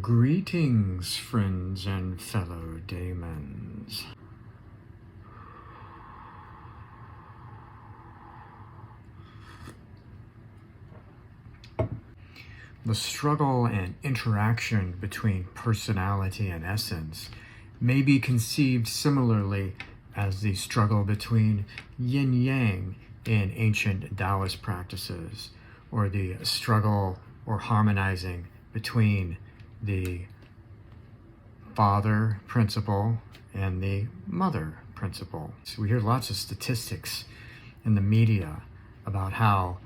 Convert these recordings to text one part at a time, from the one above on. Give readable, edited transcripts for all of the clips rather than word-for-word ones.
Greetings, friends and fellow daemons. The struggle and interaction between personality and essence may be conceived similarly as the struggle between yin-yang in ancient Taoist practices, or the struggle or harmonizing between the father principle and the mother principle. So we hear lots of statistics in the media about how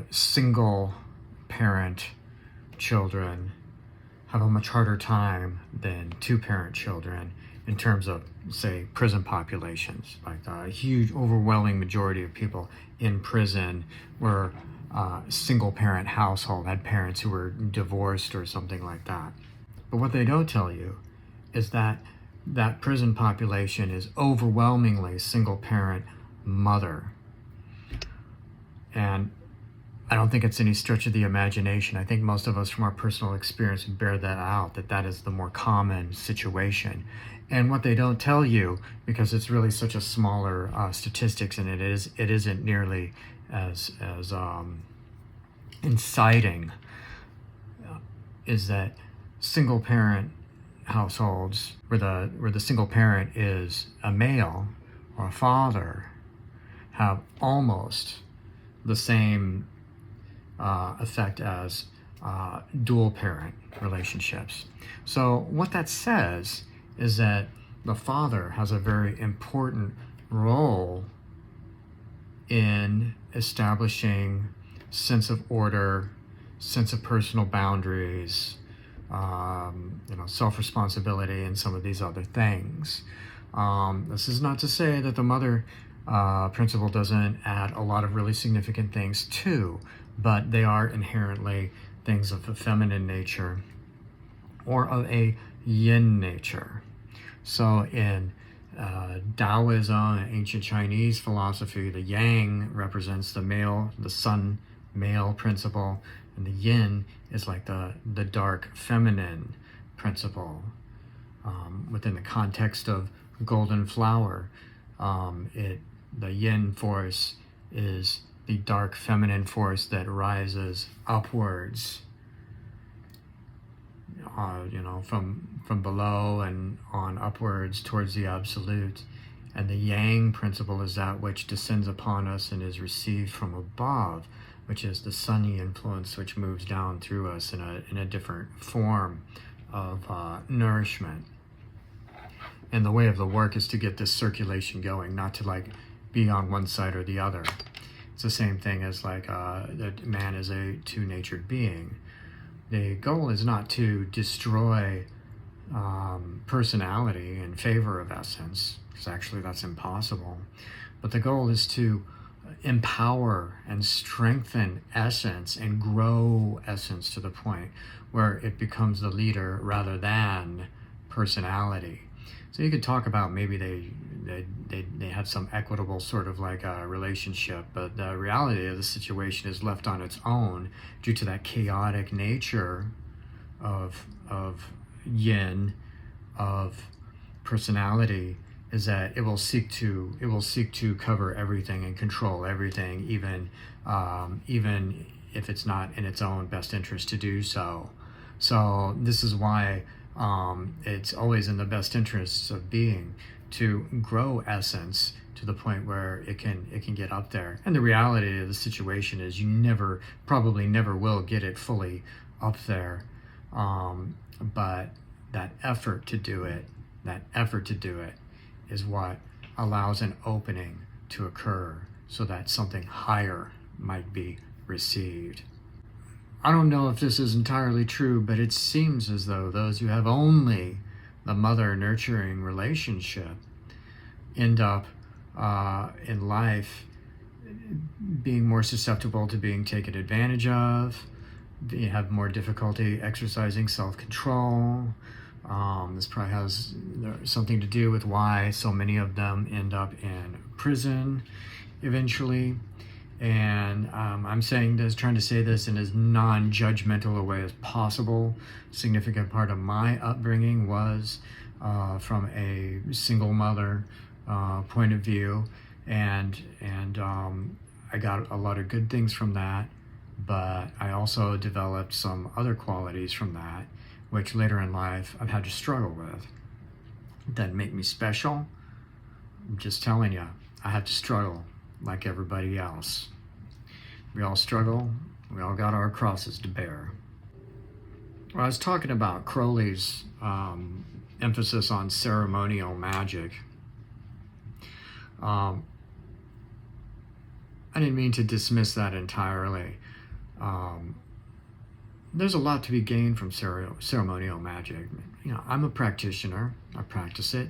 single parent children have a much harder time than two-parent children in terms of, say, prison populations. Like a huge, overwhelming majority of people in prison were single-parent household, had parents who were divorced or something like that. But what they don't tell you is that that prison population is overwhelmingly single-parent mother. And I don't think it's any stretch of the imagination. I think most of us from our personal experience bear that out, that is the more common situation. And what they don't tell you, because it's really such a smaller statistics, and it isn't nearly as inciting, is that single parent households where the single parent is a male or a father have almost the same effect as dual parent relationships. So what that says is that the father has a very important role in establishing sense of order, sense of personal boundaries, self-responsibility, and some of these other things. This is not to say that the mother principle doesn't add a lot of really significant things too, but they are inherently things of a feminine nature or of a yin nature. So in Taoism, ancient Chinese philosophy, the yang represents the male, the sun male principle, and the yin is like the dark feminine principle. Within the context of golden flower, the yin force is the dark feminine force that rises upwards, from below and on upwards towards the absolute. And the yang principle is that which descends upon us and is received from above, which is the sunny influence which moves down through us in a different form of nourishment. And the way of the work is to get this circulation going, not to be on one side or the other. It's the same thing as that man is a two-natured being. The goal is not to destroy personality in favor of essence, because actually that's impossible. But the goal is to empower and strengthen essence and grow essence to the point where it becomes the leader rather than personality. So you could talk about maybe they have some equitable sort of relationship, but the reality of the situation is left on its own due to that chaotic nature of yin, of personality, is that it will seek to cover everything and control everything, even if it's not in its own best interest to do so. So this is why it's always in the best interests of being to grow essence to the point where it can get up there. And the reality of the situation is you probably never will get it fully up there. But that effort to do it is what allows an opening to occur so that something higher might be received. I don't know if this is entirely true, but it seems as though those who have only the mother nurturing relationship end up in life being more susceptible to being taken advantage of. They have more difficulty exercising self-control. This probably has something to do with why so many of them end up in prison eventually. And I'm saying this, trying to say this in as non-judgmental a way as possible. Significant part of my upbringing was from a single mother point of view, and I got a lot of good things from that, but I also developed some other qualities from that, which later in life I've had to struggle with, that make me special. I'm just telling you, I had to struggle like everybody else. We all struggle. We all got our crosses to bear. Well, I was talking about Crowley's emphasis on ceremonial magic. I didn't mean to dismiss that entirely. There's a lot to be gained from ceremonial magic. I'm a practitioner. I practice it.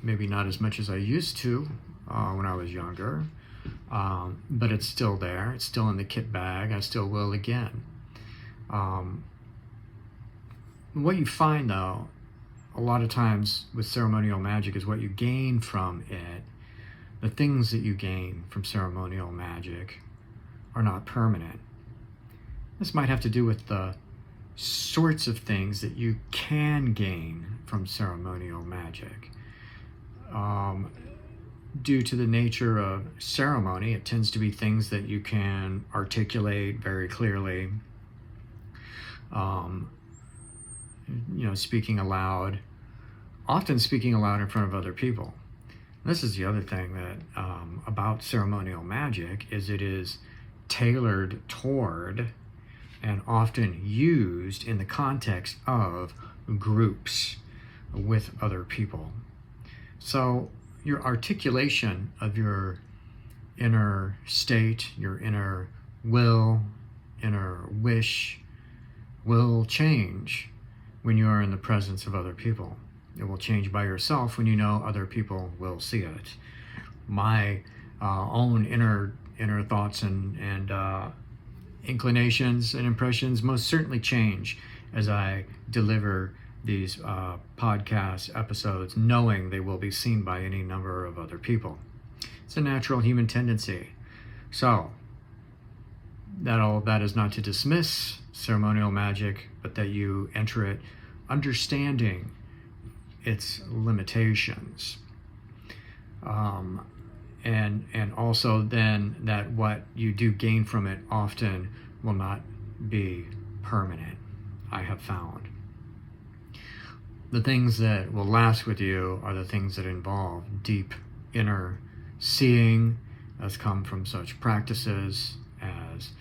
Maybe not as much as I used to when I was younger, but it's still there. It's still in the kit bag. I still will again. What you find, though, a lot of times with ceremonial magic is what you gain from it. The things that you gain from ceremonial magic are not permanent. This might have to do with the sorts of things that you can gain from ceremonial magic. Due to the nature of ceremony, it tends to be things that you can articulate very clearly. Speaking aloud, often speaking aloud in front of other people. This is the other thing that about ceremonial magic is it is tailored toward and often used in the context of groups with other people. So your articulation of your inner state, your inner will, inner wish will change when you are in the presence of other people. It will change by yourself when you know other people will see it. My own inner thoughts and inclinations and impressions most certainly change as I deliver these podcast episodes, knowing they will be seen by any number of other people. It's a natural human tendency. So that is not to dismiss ceremonial magic, but that you enter it understanding its limitations, and also then that what you do gain from it often will not be permanent, I have found. The things that will last with you are the things that involve deep inner seeing, as come from such practices as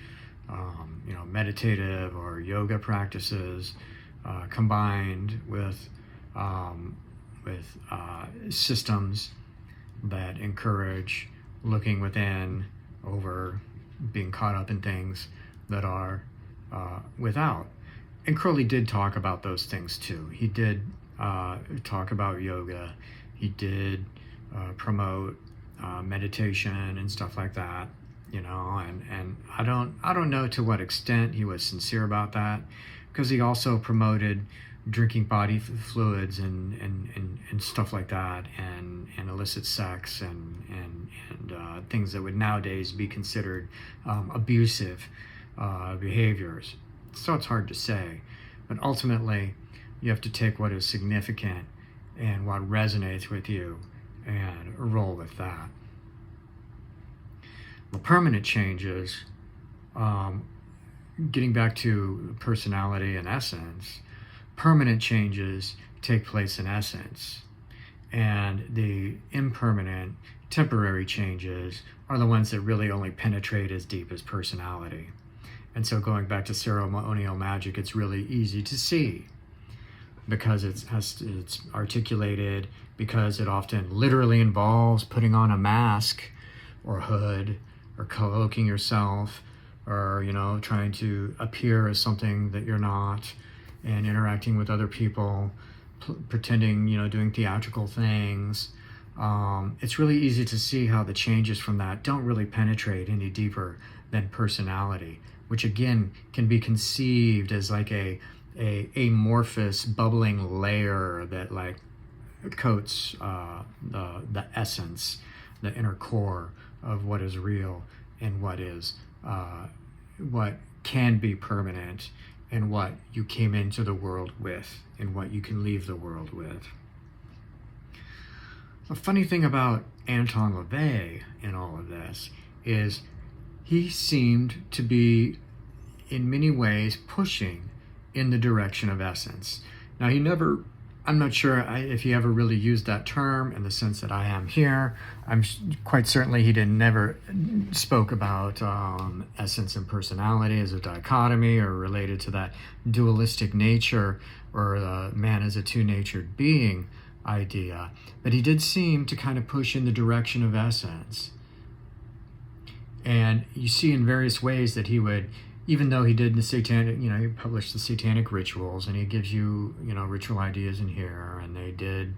meditative or yoga practices, combined with systems that encourage looking within over being caught up in things that are without. And Crowley did talk about those things too. He did talk about yoga. He did promote meditation and stuff like that, and I don't know to what extent he was sincere about that, because he also promoted drinking body fluids and stuff like that, and illicit sex and things that would nowadays be considered abusive behaviors. So it's hard to say, but ultimately you have to take what is significant and what resonates with you and roll with that. Well, permanent changes, getting back to personality and essence, permanent changes take place in essence, and the impermanent, temporary changes are the ones that really only penetrate as deep as personality. And so going back to ceremonial magic, it's really easy to see because it's articulated, because it often literally involves putting on a mask or hood or cloaking yourself, or trying to appear as something that you're not, and interacting with other people, pretending, doing theatrical things. It's really easy to see how the changes from that don't really penetrate any deeper than personality, which again can be conceived as like a amorphous bubbling layer that like coats the essence, the inner core of what is real and what can be permanent, and what you came into the world with and what you can leave the world with. A funny thing about Anton LaVey in all of this is he seemed to be in many ways pushing in the direction of essence. Now I'm not sure if he ever really used that term in the sense that I am here. I'm quite certainly he never spoke about essence and personality as a dichotomy or related to that dualistic nature or man as a two-natured being idea. But he did seem to kind of push in the direction of essence. And you see in various ways that he would, even though he did the satanic, he published the satanic rituals, and he gives you, ritual ideas in here, and they did,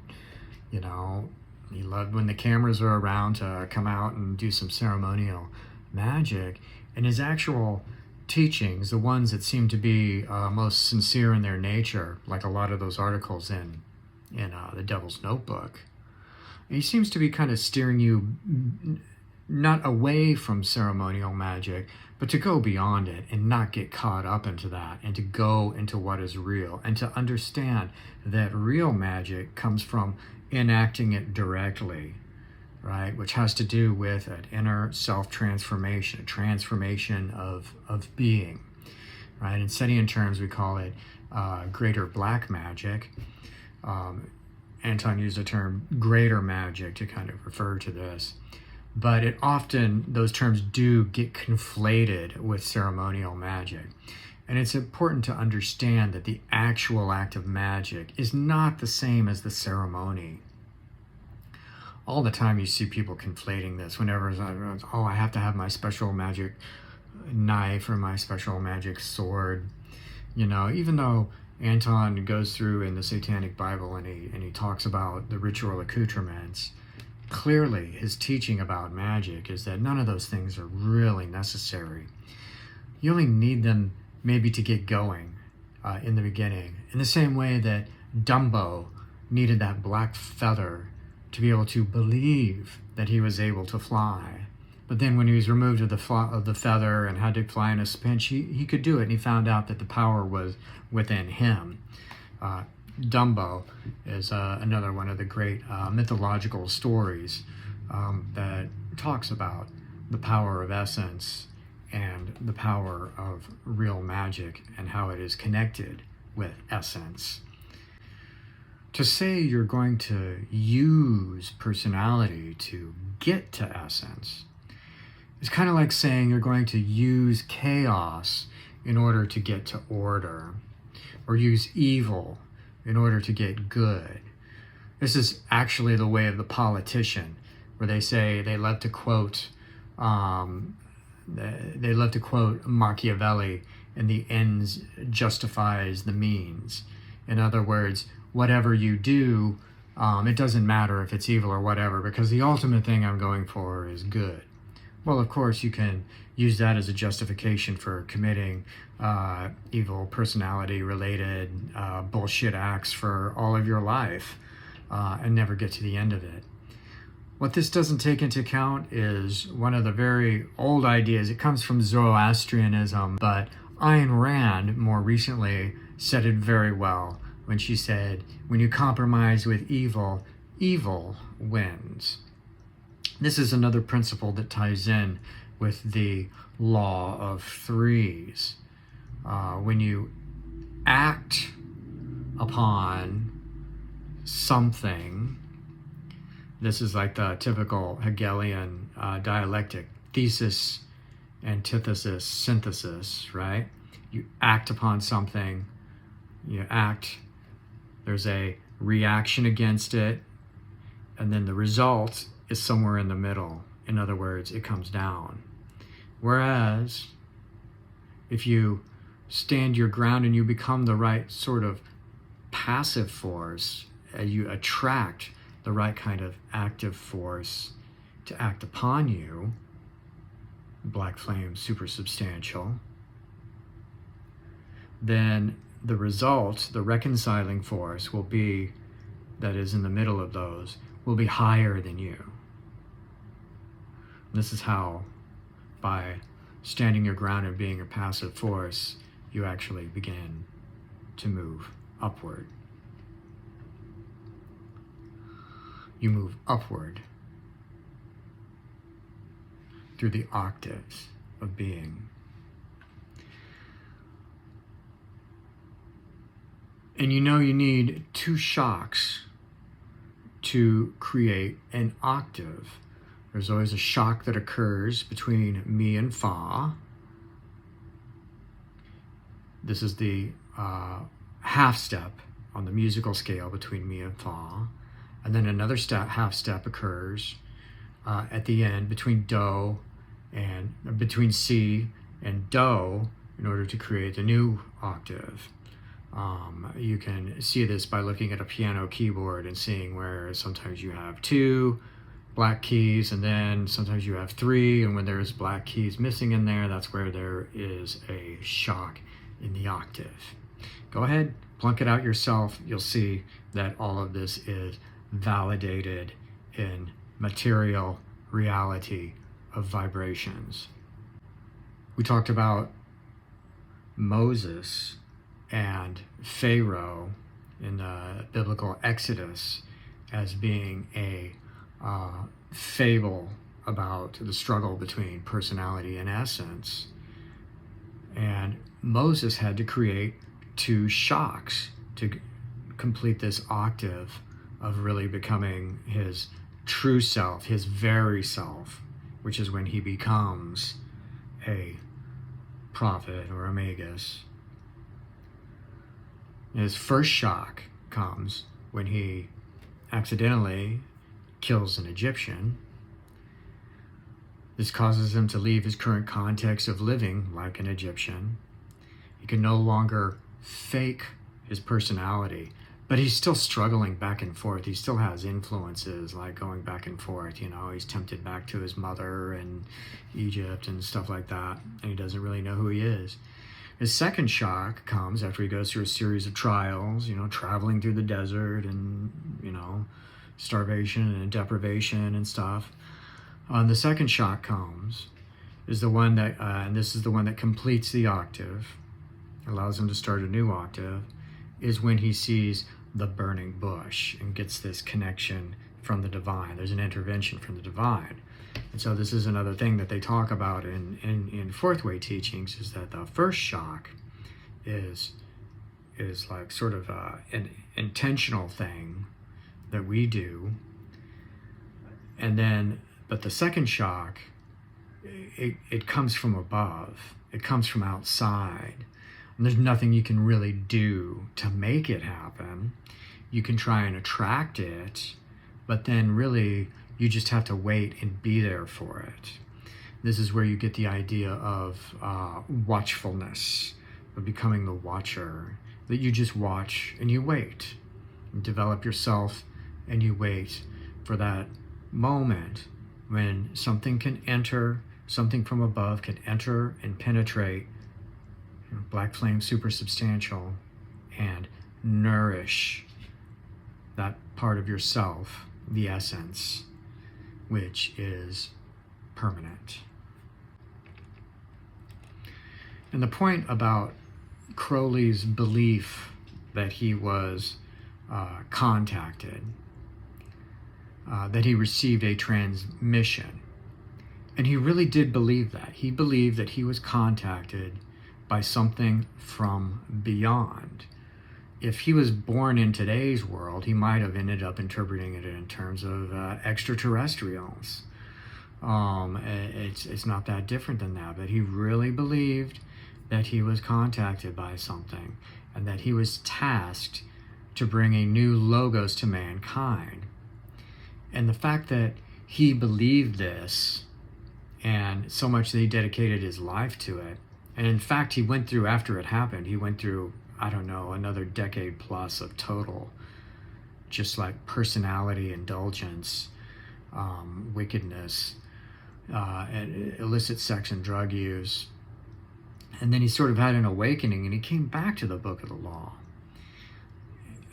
he loved when the cameras are around to come out and do some ceremonial magic. And his actual teachings, the ones that seem to be most sincere in their nature, like a lot of those articles in The Devil's Notebook, he seems to be kind of steering you not away from ceremonial magic, but to go beyond it and not get caught up into that, and to go into what is real, and to understand that real magic comes from enacting it directly, right? Which has to do with an inner self-transformation, a transformation of being, right? In Setian terms, we call it greater black magic. Anton used the term greater magic to kind of refer to this. But it often, those terms do get conflated with ceremonial magic. And it's important to understand that the actual act of magic is not the same as the ceremony. All the time you see people conflating this whenever, I have to have my special magic knife or my special magic sword. Even though Anton goes through in the Satanic Bible and he talks about the ritual accoutrements, clearly his teaching about magic is that none of those things are really necessary. You only need them maybe to get going in the beginning. In the same way that Dumbo needed that black feather to be able to believe that he was able to fly. But then when he was removed of the feather and had to fly in a pinch, he could do it, and he found out that the power was within him. Dumbo is another one of the great mythological stories that talks about the power of essence and the power of real magic and how it is connected with essence. To say you're going to use personality to get to essence is kind of like saying you're going to use chaos in order to get to order, or use evil in order to get good. This is actually the way of the politician, where they say they love to quote Machiavelli, and the ends justifies the means. In other words, whatever you do, it doesn't matter if it's evil or whatever, because the ultimate thing I'm going for is good. Well, of course, you can use that as a justification for committing evil personality-related bullshit acts for all of your life and never get to the end of it. What this doesn't take into account is one of the very old ideas. It comes from Zoroastrianism, but Ayn Rand more recently said it very well when she said, when you compromise with evil, evil wins. This is another principle that ties in with the law of threes. When you act upon something, this is like the typical Hegelian dialectic, thesis, antithesis, synthesis, right? You act upon something, there's a reaction against it, and then the result is somewhere in the middle. In other words, it comes down. Whereas, if you stand your ground and you become the right sort of passive force, you attract the right kind of active force to act upon you, black flame supersubstantial, then the result, the reconciling force, will be, that is in the middle of those, will be higher than you. This is how, by standing your ground and being a passive force, you actually begin to move upward. You move upward through the octaves of being. And you know you need 2 shocks to create an octave. There's always a shock that occurs between mi and fa. This is the half step on the musical scale between mi and fa. And then another half step occurs at the end between do and between si and do in order to create the new octave. You can see this by looking at a piano keyboard and seeing where sometimes you have 2 black keys and then sometimes you have 3, and when there's black keys missing in there, that's where there is a shock in the octave. Go ahead, plunk it out yourself. You'll see that all of this is validated in material reality of vibrations. We talked about Moses and Pharaoh in the biblical Exodus as being a fable about the struggle between personality and essence. And Moses had to create 2 shocks to complete this octave of really becoming his true self, his very self, which is when he becomes a prophet or a magus. His first shock comes when he accidentally kills an Egyptian. This causes him to leave his current context of living like an Egyptian. He can no longer fake his personality, but he's still struggling back and forth. He still has influences like going back and forth. You know, he's tempted back to his mother and Egypt and stuff like that, and he doesn't really know who he is. His second shock comes after he goes through a series of trials, traveling through the desert and, starvation and deprivation and stuff. The second shock comes, is the one that, and this is the one that completes the octave, allows him to start a new octave, is when he sees the burning bush and gets this connection from the divine. There's an intervention from the divine. And so this is another thing that they talk about in fourth way teachings, is that the first shock is like sort of an intentional thing that we do. And then, but the second shock, it comes from above. It comes from outside. And there's nothing you can really do to make it happen. You can try and attract it, but then really you just have to wait and be there for it. This is where you get the idea of watchfulness, of becoming the watcher, that you just watch and you wait. You develop yourself and you wait for that moment when something can enter, something from above can enter and penetrate black flame supersubstantial and nourish that part of yourself, the essence, which is permanent. And the point about Crowley's belief that he was contacted, that he received a transmission, and he really did believe that. He believed that he was contacted by something from beyond. If he was born in today's world, he might have ended up interpreting it in terms of extraterrestrials. It's not that different than that, but he really believed that he was contacted by something and that he was tasked to bring a new logos to mankind. And the fact that he believed this, and so much that he dedicated his life to it, and in fact he went through, after it happened, he went through, I don't know, another decade plus of total just like personality indulgence, wickedness, and illicit sex and drug use. And then he sort of had an awakening and he came back to the Book of the Law.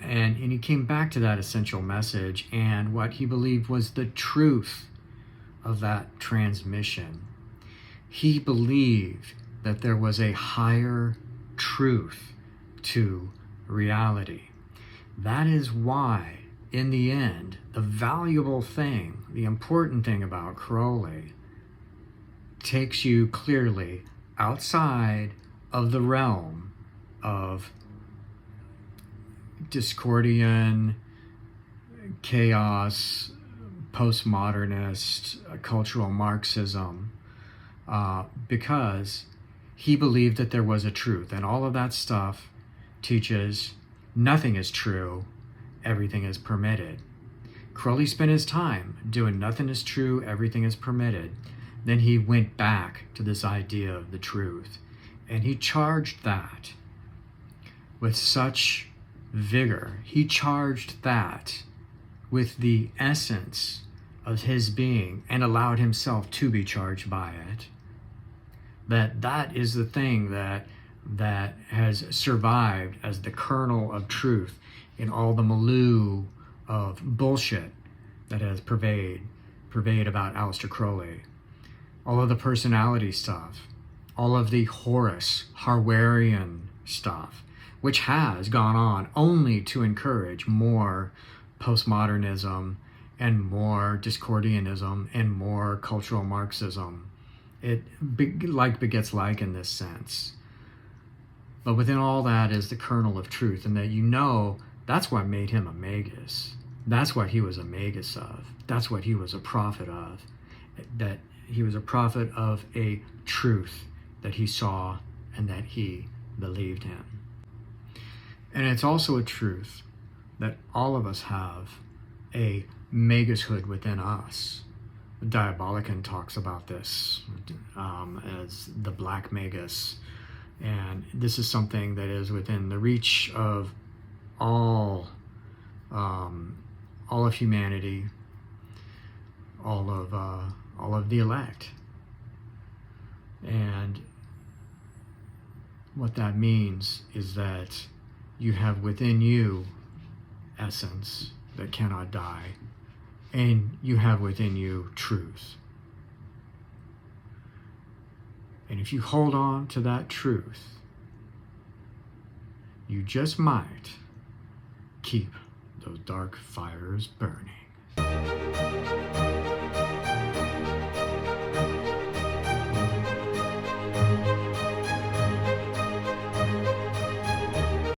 And he came back to that essential message and what he believed was the truth of that transmission. He believed that there was a higher truth to reality. That is why, in the end, the valuable thing, the important thing about Crowley takes you clearly outside of the realm of Discordian, chaos, postmodernist, cultural Marxism, because he believed that there was a truth. And all of that stuff teaches nothing is true, everything is permitted. Crowley spent his time doing nothing is true, everything is permitted. Then he went back to this idea of the truth. And he charged that with such vigor. He charged that with the essence of his being and allowed himself to be charged by it. That is the thing that has survived as the kernel of truth in all the milieu of bullshit that has pervade about Aleister Crowley. All of the personality stuff, all of the Horus, Harwarian stuff, which has gone on only to encourage more postmodernism and more Discordianism and more cultural Marxism. It like begets like in this sense. But within all that is the kernel of truth, and that that's what made him a magus. That's what he was a magus of. That's what he was a prophet of. That he was a prophet of a truth that he saw and that he believed in. And it's also a truth that all of us have a magushood within us. Diabolican talks about this as the black magus. And this is something that is within the reach of all of humanity, all of the elect. And what that means is that you have within you essence that cannot die, and you have within you truth. And if you hold on to that truth, you just might keep those dark fires burning.